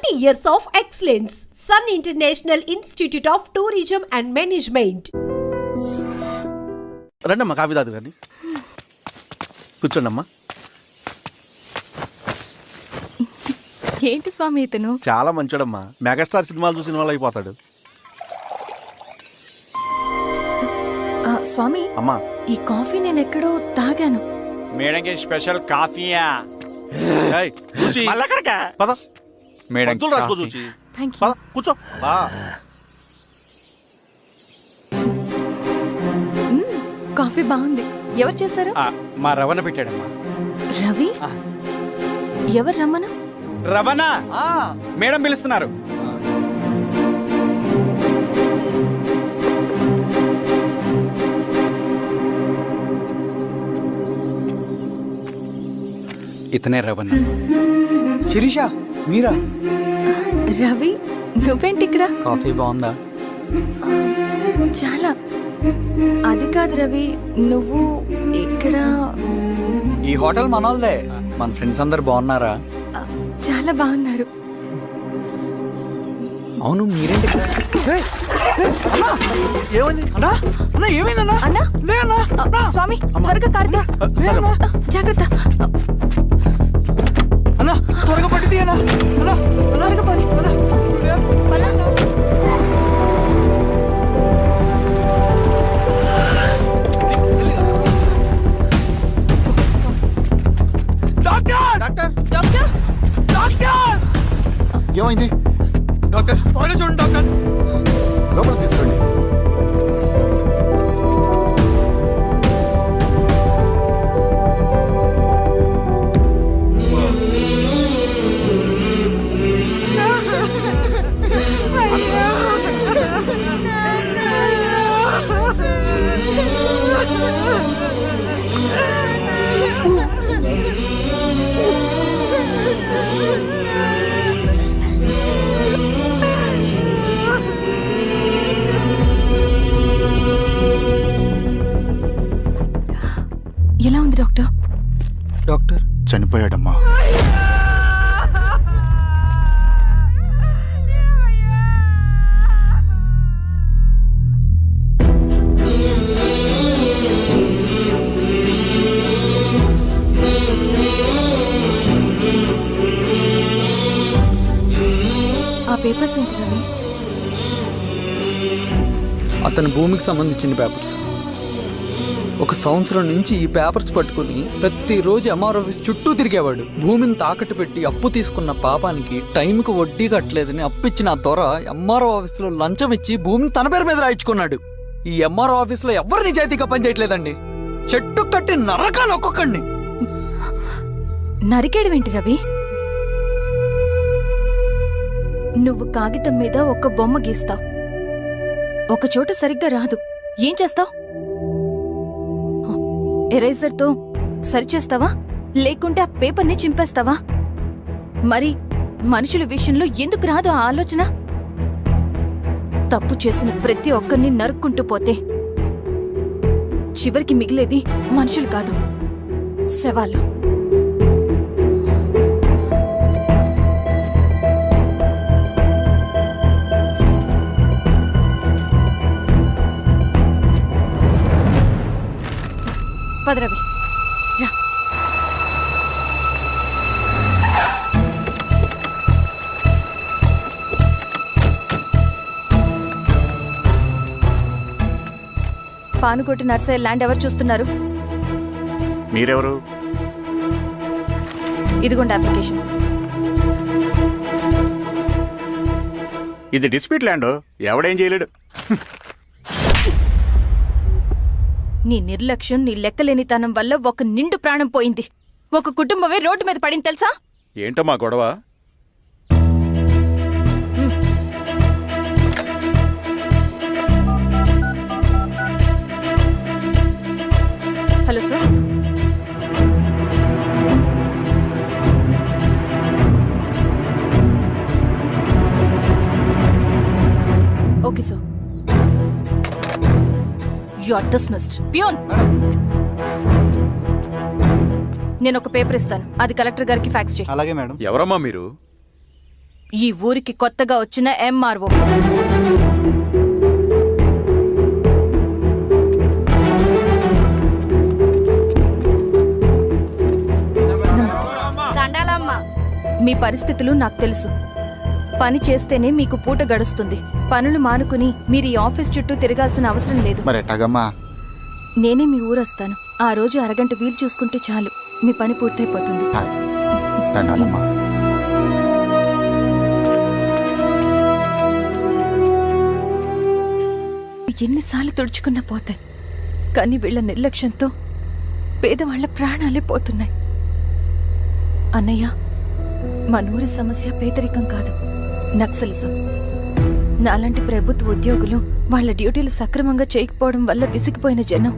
20 years of excellence. Sun International Institute of Tourism and Management. రండమ్మా coffee తాదు కానీ కూర్చోండమ్మా. ఏంటి స్వామి ఇతను? చాలా మంచోడమ్మా, మెగాస్టార్ సినిమాలు చూసిన వాళ్ళు అయిపోతాడు. స్వామి అమ్మా ఈ కాఫీ నేను ఎక్కడో తాగాను. మేడంకి స్పెషల్ కాఫీయా? ఏయ్, చూచి. పద మేడం మందులు రాసుకో చూచి. Thank you. పద కూర్చో. కాఫీ బాగుంది. ఎవరు చేశారు? మా రవణ పెట్టాడమ్మా. రవి? ఎవరు రమ్మన? రవణ మేడం పిలుస్తున్నారు. ఇతనే రవణ. శిరీష మీరా? రవి నువ్వేంటి ఇక్కడ? కాఫీ బాగుందా? చాలా. అది కాదు రవి, నువ్వు ఇక్కడ? ఈ హోటల్ మనోల్దే. మన ఫ్రెండ్స్ అందరు బాగున్నారా? చాలా బాగున్నారు. అవును మీరేంటి? ఏమని అన్నా అన్నా ఏమైందన్నా? అన్నా లే అన్నా. స్వామి త్వరగా కారుతా. జాగ్రత్త. అన్నా త్వరగా పట్టిది అన్నా. అన్నా త్వరగా పోనీ. ఏమైంది డాక్టర్? త్వరగా చూడండి డాక్టర్. లోపల తీసుకురండి. ఎలా ఉంది డాక్టర్? డాక్టర్ చనిపోయాడమ్మా. ఆ పేపర్స్ ఏంటి రవి? అతని భూమికి సంబంధించిన పేపర్స్. ఒక సంవత్సరం నుంచి ఈ పేపర్స్ పట్టుకుని ప్రతిరోజు ఎంఆర్ ఆఫీస్ చుట్టూ తిరిగేవాడు. భూమిని తాకట్టు పెట్టి అప్పు తీసుకున్న పాపానికి టైంకి వడ్డీ కట్టలేదని అప్పిచ్చిన ఆ దొర ఎంఆర్ఓ ఆఫీస్లో లంచం ఇచ్చి భూమిని తన పేరు మీద రాయించుకున్నాడు. ఈ ఎంఆర్ఓ ఆఫీస్లో ఎవరు నిజాయితీగా పనిచేయట్లేదండి. చెట్టు కట్టి నరకాలు ఒక్కొక్కడిని. నరికేయడం ఏంటి రవి? నువ్వు కాగితం మీద ఒక బొమ్మ గీస్తావు, ఒక చోట సరిగ్గా రాదు, ఏం చేస్తావు? ఎరేజర్తో సరిచేస్తావా లేకుంటే ఆ పేపర్ని చింపేస్తావా? మరి మనుషుల విషయంలో ఎందుకు రాదు ఆ ఆలోచన? తప్పు చేసిన ప్రతి ఒక్కరిని నరుక్కుంటూ పోతే చివరికి మిగిలేది మనుషులు కాదు, శవాలు. పదరవి రా. పానుకోటి నర్సరీ ల్యాండ్ ఎవరు చూస్తున్నారు? మీరెవరు? ఇదిగోండి అప్లికేషన్. ఇది డిస్ప్యూట్ ల్యాండ్, ఎవడేం చేయలేడు. నీ నిర్లక్ష్యం, నీ లెక్కలేనితనం వల్ల ఒక నిండు ప్రాణం పోయింది. ఒక కుటుంబమే రోడ్డు మీద పడింది తెలుసా? ఏంటో మా గొడవ? Hello sir. Okay sir. You are dismissed. Pion! నేను ఒక పేపర్ ఇస్తాను, అది కలెక్టర్ గారికి ఫ్యాక్స్ చేయి. అలాగే మేడం. ఎవరమ్మా మీరు? ఈ ఊరికి కొత్తగా వచ్చిన ఎంఆర్ఓ. మీ పరిస్థితులు నాకు తెలుసు. పని చేస్తేనే మీకు పూట గడుస్తుంది. పనులు మానుకుని మీరు ఈ ఆఫీస్ చుట్టూ తిరగాల్సిన అవసరం లేదు. మరి ఎట్టాగమ్మా? నేనే మీ ఊరొస్తాను. ఆ రోజు అరగంట వీలు చూసుకుంటే చాలు, మీ పని పూర్తయిపోతుంది. దండాలమ్మా. ఎన్నిసార్లు తుడుచుకున్నా పోతాయి, కానీ వీళ్ళ నిర్లక్ష్యంతో పేదవాళ్ల ప్రాణాలే పోతున్నాయి. అన్నయ్య, మన ఊరి సమస్య పేదరికం కాదు, నక్సలిజం. నాలాంటి ప్రభుత్వ ఉద్యోగులు వాళ్ల డ్యూటీలు సక్రమంగా చేయకపోవడం వల్ల విసిగిపోయిన జనం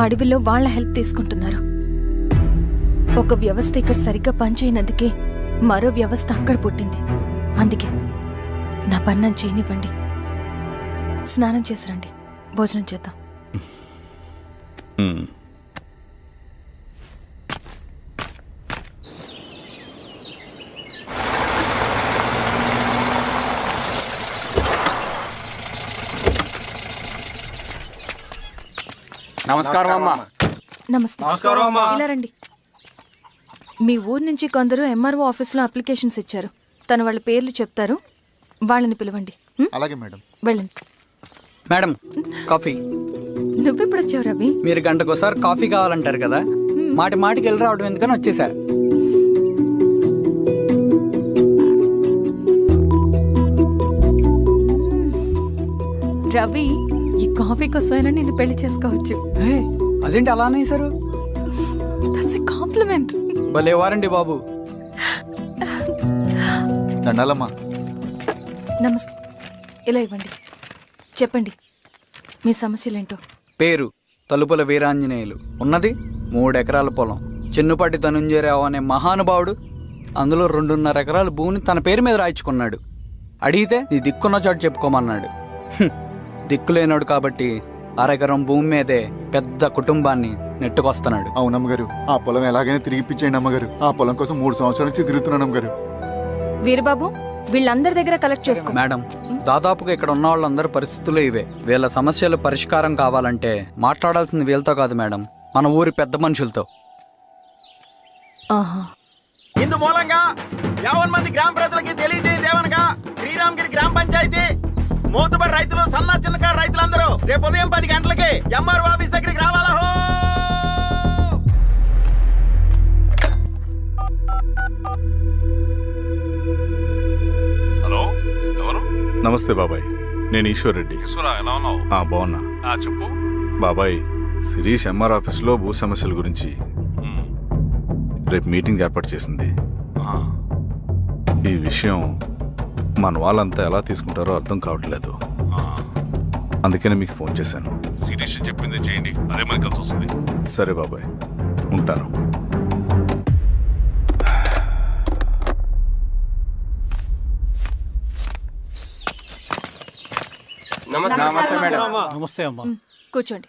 అడవిలో వాళ్ల హెల్ప్ తీసుకుంటున్నారు. ఒక వ్యవస్థ ఇక్కడ సరిగ్గా పనిచేయనందుకే మరో వ్యవస్థ అక్కడ పుట్టింది. అందుకే నా పన్నం చేయనివ్వండి. స్నానం చేసి రండి, భోజనం చేద్దాం. నమస్కారం అమ్మా. నమస్తే. ఇలా రండి. మీ ఊరు నుంచి కొందరు ఎంఆర్ఓ ఆఫీస్లో అప్లికేషన్స్ ఇచ్చారు. తను వాళ్ళ పేర్లు చెప్తారు, వాళ్ళని పిలవండి. అలాగే మేడం. వెళ్ళండి. Madam, coffee. నువ్వెప్పుడు వచ్చావు రవి? మీరు గంటకోసారి కాఫీ కావాలంటారు కదా, మాటి మాటికి వెళ్ళి రావడం ఎందుకని వచ్చేసా. రవి, ఈ కాఫీ కోసమైనా నిన్ను పెళ్లి చేసుకోవచ్చు. అదేంటి అలా అనేసారు? That's a compliment. భలే వారండి బాబు. దండాలమ్మా. నమస్తే. ఇలా ఇవ్వండి. చెప్పండి, మీ సమస్యలేంటో. పేరు తలుపుల వీరాంజనేయులు. ఉన్నది 3 ఎకరాల పొలం. చెన్నుపాటి ధనుంజయరావు అనే మహానుభావుడు అందులో 2.5 ఎకరాల భూమిని తన పేరు మీద రాయించుకున్నాడు. అడిగితే నీ దిక్కున్న చోటు చెప్పుకోమన్నాడు. దిక్కులేనాడు కాబట్టి 1/2 ఎకరం భూమి మీదే పెద్ద కుటుంబాన్ని నెట్టుకొస్తున్నాడు. అవునమ్మగారు, ఆ పొలం ఎలాగైనా తిరిగిపించేయండి అమ్మగారు. ఆ పొలం కోసం 3 సంవత్సరాల నుంచి తిరుగుతున్నాను అమ్మగారు. వీరబాబు, వీళ్ళందరి దగ్గర కలెక్ట్ చేసుకో. మేడం, దాదాపుగా ఇక్కడ ఉన్న వాళ్ళందరి పరిస్థితులు ఇవే. వీళ్ళ సమస్యలు పరిష్కారం కావాలంటే మాట్లాడాల్సింది వీళ్ళతో కాదు మేడం, మన ఊరి పెద్ద మనుషులతో. ఆహా. ఇందు మూలంగా 50 మంది గ్రామ ప్రజలకి తెలియజేయదేవనగా శ్రీరామగిరి గ్రామ పంచాయతీ మోతుబరి రైతులు, సన్న చిన్నకారు రైతులందరూ రేపు ఉదయం 10 గంటలకి ఎంఆర్ఓ ఆఫీస్ దగ్గరికి రావాలా. హలో, ఎవరు? నమస్తే బాబాయ్, నేను ఈశ్వర్ రెడ్డి. ఈశ్వరా, ఎలా ఉన్నావు? బాగున్నా. చెప్పు. బాబాయ్, శిరీష్ ఎంఆర్ ఆఫీస్లో భూ సమస్యల గురించి రేపు మీటింగ్ ఏర్పాటు చేసింది. ఈ విషయం మన వాళ్ళంతా ఎలా తీసుకుంటారో అర్థం కావట్లేదు. అందుకనే మీకు ఫోన్ చేశాను. శిరీష్ చెప్పింది చేయండి, అదే మనకి కలిసి వస్తుంది. సరే బాబాయ్, ఉంటాను. నమస్తే మేడం. నమస్తే అమ్మా. కూర్చోండి.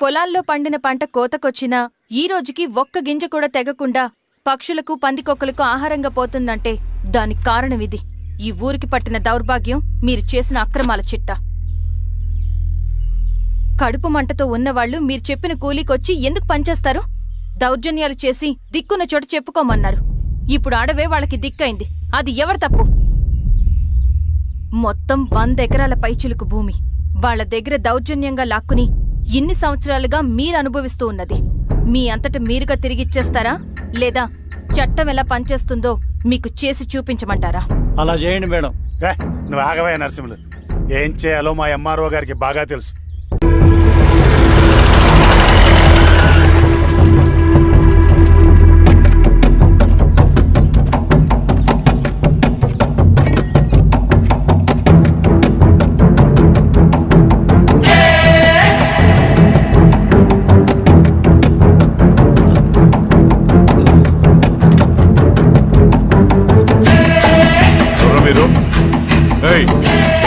పొలాల్లో పండిన పంట కోతకొచ్చినా ఈ రోజుకి ఒక్క గింజ కూడా తెగకుండా పక్షులకు, పందికొక్కలకు ఆహారంగా పోతుందంటే దానికి కారణం ఇది. ఈ ఊరికి పట్టిన దౌర్భాగ్యం మీరు చేసిన అక్రమాల చిట్టా. కడుపు మంటతో ఉన్నవాళ్లు మీరు చెప్పిన కూలీకొచ్చి ఎందుకు పనిచేస్తారు? దౌర్జన్యాలు చేసి దిక్కున్న చోట చెప్పుకోమన్నారు. ఇప్పుడు అడవే వాళ్ళకి దిక్కైంది. అది ఎవరి తప్పు? మొత్తం 100 ఎకరాల పైచిలుకు భూమి వాళ్ల దగ్గర దౌర్జన్యంగా లాక్కుని ఇన్ని సంవత్సరాలుగా మీరు అనుభవిస్తూ ఉన్నది. మీ అంతట మీరుగా తిరిగిచ్చేస్తారా, లేదా చట్టం ఎలా పనిచేస్తుందో మీకు చేసి చూపించమంటారా? అలా చేయండి మేడం. నువ్వు ఆగవే నరసింహులు. ఏం చేయాలో మా ఎంఆర్ఓ గారికి బాగా తెలుసు.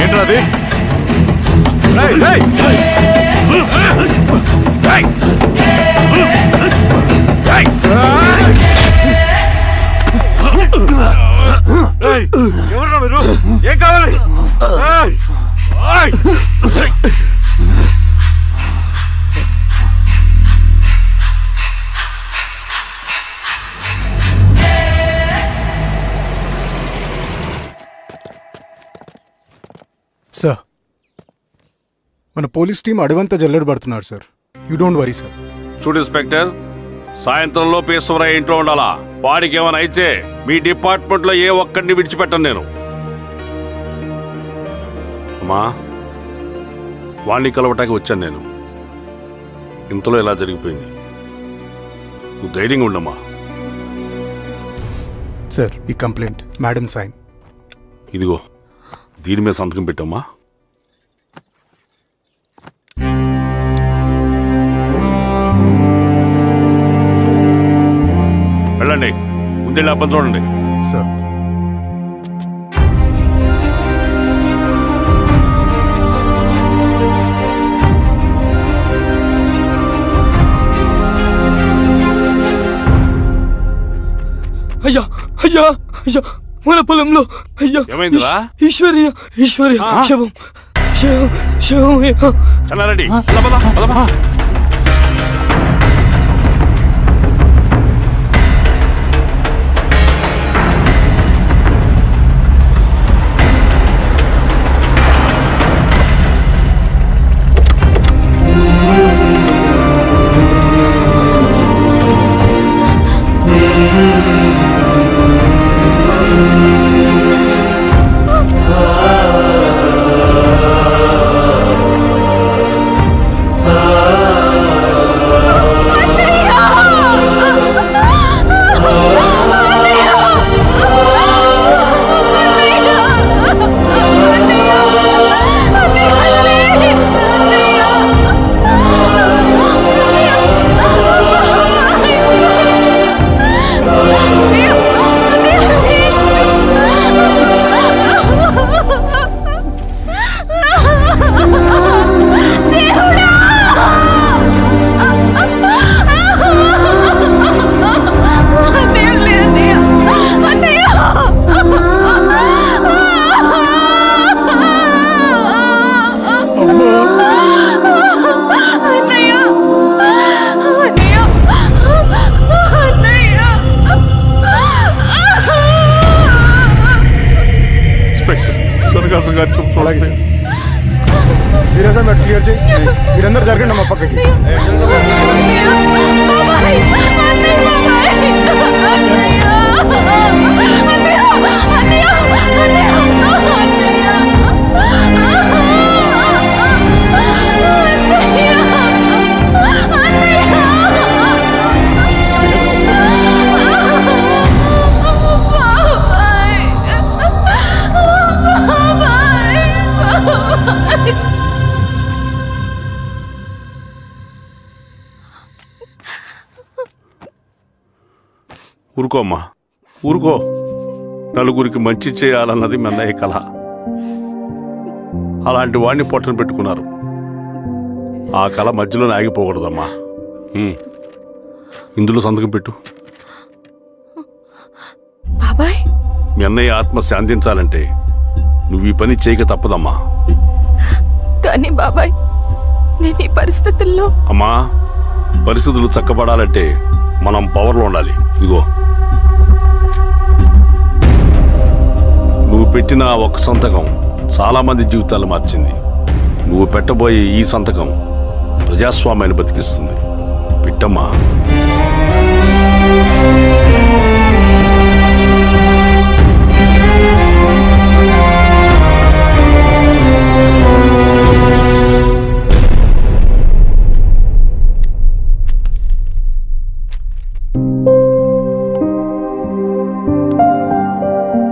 ఏంట్రా అది? ఎవరు మీరు? ఏం కావాలి? ఏయ్! ఏయ్! సార్ మన పోలీస్ టీం అడవంతా జల్లెడ పడుతున్నారు sir. You don't worry sir. చూడు ఇన్స్పెక్టర్, సాయంత్రంలో ఈశ్వరయ్య ఇంట్లో ఉండాలా. వాడికి ఏమైనా అయితే మీ డిపార్ట్మెంట్ లో ఏ ఒక్కడిని విడిచిపెట్టను నేను. అమ్మా, వాణ్ణి కలవటానికి వచ్చాను నేను. ఇంతలో ఇలా జరిగిపోయింది. నువ్వు ధైర్యంగా ఉండమ్మా. సార్ ఈ కంప్లైంట్ మేడం సైన్. ఇదిగో దీని మీద సంతకం పెట్టమ్మా. వెళ్ళండి, ముందెళ్ళి అబ్బని చూడండి. సార్ అయ్యా అయ్యా అయ్యా, మన పొలంలో అయ్యా. ఏమైందిరా? ఈశ్వర్య ఈశ్వర్య ఆ. శవం శవం శవం. చెన్నారెడ్డి, పద, పద, పద, పద. అలాగే సార్. మీరేసా మీరు క్లియర్ చేయి. మీరందరూ జరగండి మా పక్కకి. ఊరుకో అమ్మా, ఊరుకో. నలుగురికి మంచి చేయాలన్నది మీ అన్నయ్య కళ. అలాంటి వాడిని పొట్టను పెట్టుకున్నారు. ఆ కళ మధ్యలోనే ఆగిపోకూడదమ్మా. ఇందులో సంతకం పెట్టు. బాబాయ్, మీ అన్నయ్య ఆత్మ శాంతించాలంటే నువ్వు ఈ పని చేయక తప్పదమ్మా. కానీ బాబాయ్, నేను ఈ పరిస్థితుల్లో. అమ్మా, పరిస్థితులు చక్కబడాలంటే మనం పవర్లో ఉండాలి. ఇదిగో నువ్వు పెట్టిన ఆ ఒక్క సంతకం చాలా మంది జీవితాలు మార్చింది. నువ్వు పెట్టబోయే ఈ సంతకం ప్రజాస్వామ్యాన్ని బతికిస్తుంది. పెట్టమ్మా.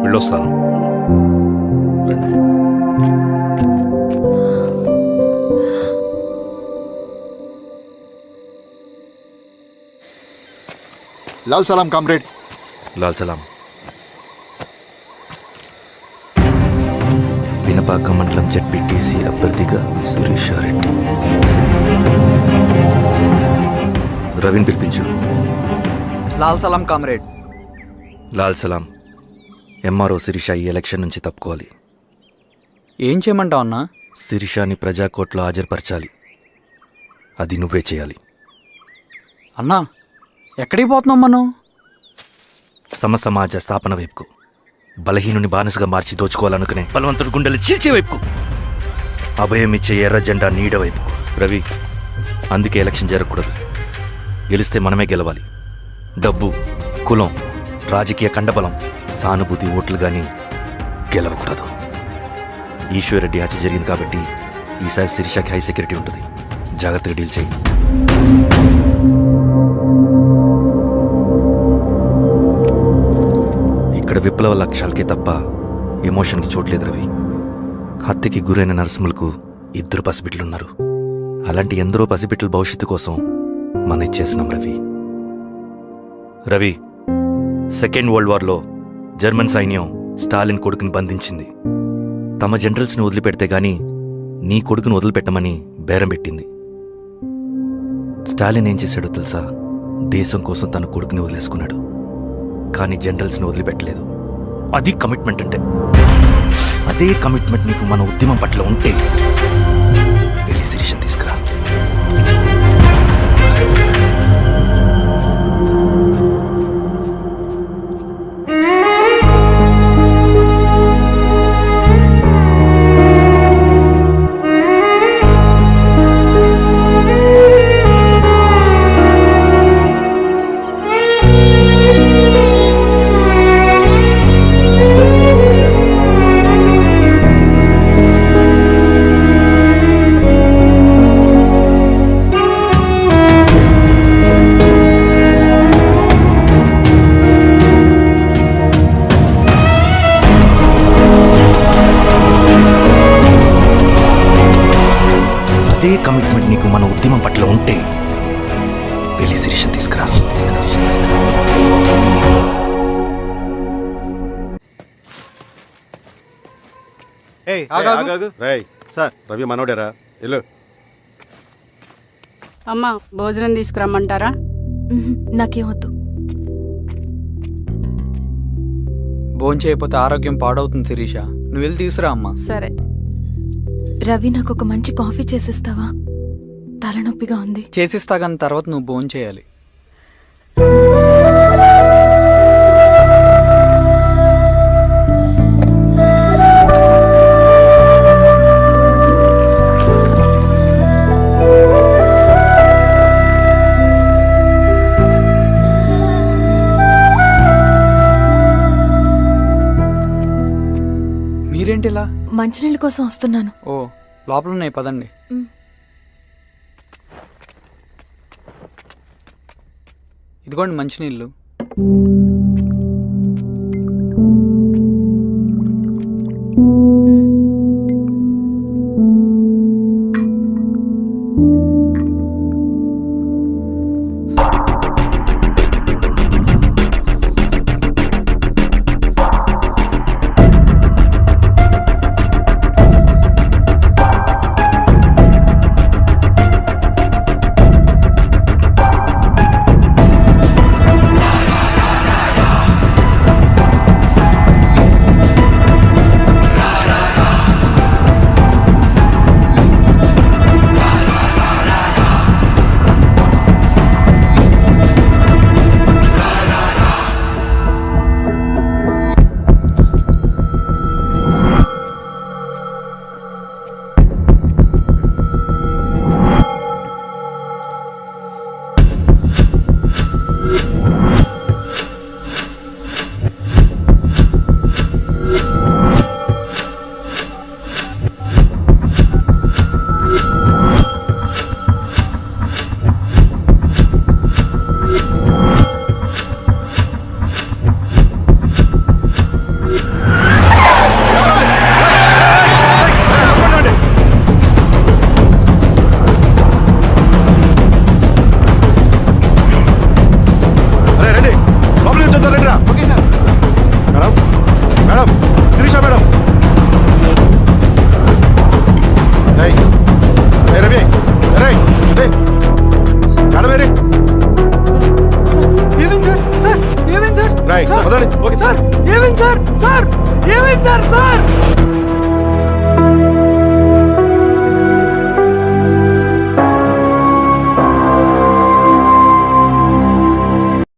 వెళ్ళొస్తాను. లాల్ సలాం కామ్రేడ్. లాల్ సలాం. పినపాక మండలం జెడ్పీటీసీ అభ్యర్థిగా సురేషారెడ్డి. రవిని పిలిపించు. లాల్ సలాం కామ్రేడ్. లాల్ సలాం. ఎంఆర్ఓ శిరీష ఈ ఎలక్షన్ నుంచి తప్పుకోవాలి. ఏం చేయమంటావు అన్నా? శిరీషాని ప్రజాకోర్టులో హాజరుపరచాలి. అది నువ్వే చేయాలి. అన్నా ఎక్కడికి పోతున్నాం మనం? సమసమాజ స్థాపన వైపుకు, బలహీనుని బానిసగా మార్చి దోచుకోవాలనుకునే బలవంతుడి గుండెలు చీల్చే వైపుకు, అభయం ఇచ్చే ఎర్ర జెండా నీడ వైపుకు. రవి, అందుకే ఎలక్షన్ జరగకూడదు. గెలిస్తే మనమే గెలవాలి. డబ్బు, కులం, రాజకీయ కండబలం, సానుభూతి ఓట్లు గాని గెలవకూడదు. ఈశ్వర్రెడ్డి హత్య జరిగింది కాబట్టి ఈసారి శిరీషకి హై సెక్యూరిటీ ఉంటుంది. జాగ్రత్తగా డీల్ చేయి. ఇక్కడ విప్లవ లక్ష్యాలకే తప్ప ఎమోషన్కి చోట్లేదు రవి. హత్యకి గురైన నరసింహులకు 2 పసిబిడ్డలున్నారు. అలాంటి ఎందరో పసిబిడ్డల భవిష్యత్తు కోసం మనం ఇచ్చేసినాం రవి. రవి, సెకండ్ వరల్డ్ వార్లో జర్మన్ సైన్యం స్టాలిన్ కొడుకుని బంధించింది. తమ జనరల్స్ని వదిలిపెడితే గాని నీ కొడుకును వదిలిపెట్టమని బేరం పెట్టింది. స్టాలిన్ ఏం చేశాడో తెలుసా? దేశం కోసం తన కొడుకుని వదిలేసుకున్నాడు. కానీ జనరల్స్ని వదిలిపెట్టలేదు. అది కమిట్మెంట్ అంటే. అదే కమిట్మెంట్ నీకు మన ఉద్యమం పట్ల ఉంటే వెళ్ళి శిరీష తీసుకురా. అదే కమిట్మెంట్ నీకు మన ఉద్యమం పట్ల ఉంటే వెళ్ళి శిరీష తీసుకురా. సార్, రవి మనోడేరా? వెళ్ళు. అమ్మా, భోజనం తీసుకురమ్మంటారా? నాకేం వద్దు. భోజనం చేయకపోతే ఆరోగ్యం పాడవుతుంది శిరీష. నువ్వు వెళ్ళి తీసురా అమ్మా. సరే. రవి, నాకు ఒక మంచి కాఫీ చేసిస్తావా? తలనొప్పిగా ఉంది. చేసిస్తా కానీ తర్వాత నువ్వు భోజనం చేయాలి. మీరేంటిలా? మంచినీళ్ళ కోసం వస్తున్నాను. ఓ, లోపల ఉన్నాయి, పదండి. ఇదిగోండి మంచినీళ్ళు. ఏమైంది సార్? సార్ ఏమైంది సార్? సార్